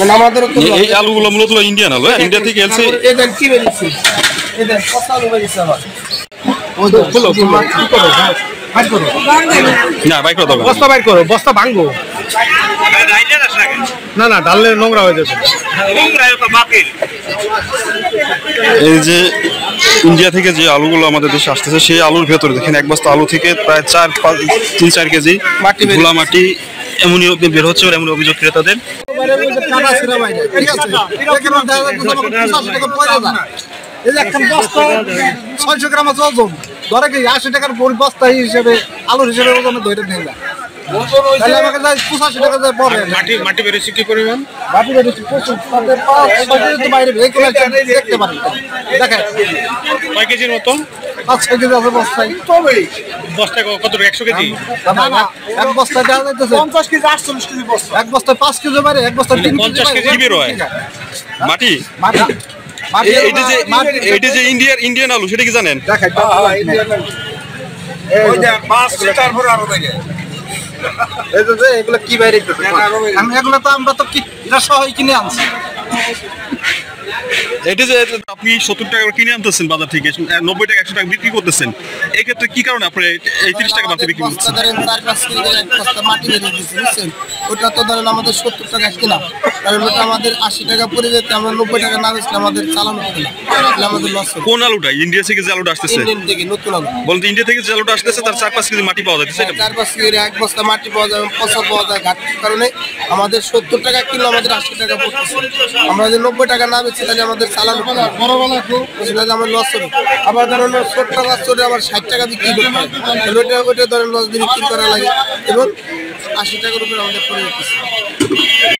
মানে আমাদের এই আলুগুলো মূলত ইন্ডিয়ান আলু, ইন্ডিয়া থেকে এলসি। এটা কি বেরিয়েছে? এটা কত আলু বেরিয়েছে আবার? ওই তো ফুলো কি করো? বাইর করো। না বাইক করতে হবে। বস্তা বাইর করো, বস্তা ভাঙবো। না না, ঢাললে নোংরা হয়ে যাবে। এই যে ইন্ডিয়া থেকে যে আলুগুলো আমাদের দেশে আসতেছে, সেই আলুর ভেতরে দেখেন এক বস্তা আলু থেকে প্রায় 3-4 কেজি ধুলা মাটি এমনই বের হচ্ছে, এমন অভিযোগ ক্রেতাদের। এই যে একটা বস্তা 600 গ্রাম ওজন, ধরে কি 80 টাকার বস্তা হিসেবে আলুর হিসেবে ওজনে ধরে নেই না। তাহলে আমাকে 85 টাকা যায় পড়ে। মাটি বেরিয়েছে কি পরিমাণ? মাটি বেরিয়েছে প্রচুর, তাদের 5-6 কেজি তো বাইরে ভেহিকল দেখতে পারেন। দেখেন কয় কেজির মতো? 5-6 কেজি আছে বস্তায়। বস্তা কত? 100 কেজি? না না, এক বস্তায় দেখা যাইতেছে 50 কেজি 48 কেজি বস্তা। এক বস্তায় 5 কেজি বাইরে, এক বস্তায় 50 কেজি বের হয় মাটি। মাটি এইটা যে ইন্ডিয়ান আলু, সেটা কি জানেন? দেখেন ওই যে 5 লিটার ভরে আরো দেখে। এই যে এগুলো কি বাইরে আমি এগুলো তো আমরা তো এটা সহ কিনে আনছি। এটা যে আপনি 70 টাকা কিনে আনতেছেন বাজার থেকে, 90 টাকা 100 টাকা বিক্রি করতেছেন, এই ক্ষেত্রে কি কারণে আপনি এই 30 টাকা বাড়তি বিক্রি করতেছেন? ধরেন 4-5 কেজি এক বস্তা মাটি বেরিয়ে দিচ্ছি, বুঝছেন? ওটা তো ধরেন আমাদের 70 টাকা কিনা, কারণ ওটা আমাদের 80 টাকা পড়ে যেতে আমরা 90 টাকা না বেচলে আমাদের চালানো হতো না, তাহলে আমাদের লস হবে। কোন আলুটা? ইন্ডিয়া থেকে যে আলুটা আসতেছে? ইন্ডিয়ান থেকে নতুন আলু বলতে ইন্ডিয়া থেকে যে আলুটা আসতেছে তার 4-5 কেজি মাটি পাওয়া যাচ্ছে। 4-5 কেজি এক বস্তা মাটি পাওয়া যায়, পচা পাওয়া যায়, ঘাটতির কারণে আমাদের 70 টাকা কিলো আমাদের 80 টাকা পড়তেছে। আমরা যদি 90 টাকা না বেচি তাহলে আমাদের চালানো হবে না, আমার লস হবে। আবার ধরেন 70 টাকা চলে আবার 60 টাকা বিক্রি করতে হয়, ওইটা ধরেন লস দিয়ে বিক্রি করা লাগে এবং 80 টাকার উপরে আমাদের পড়ে যেতেছে।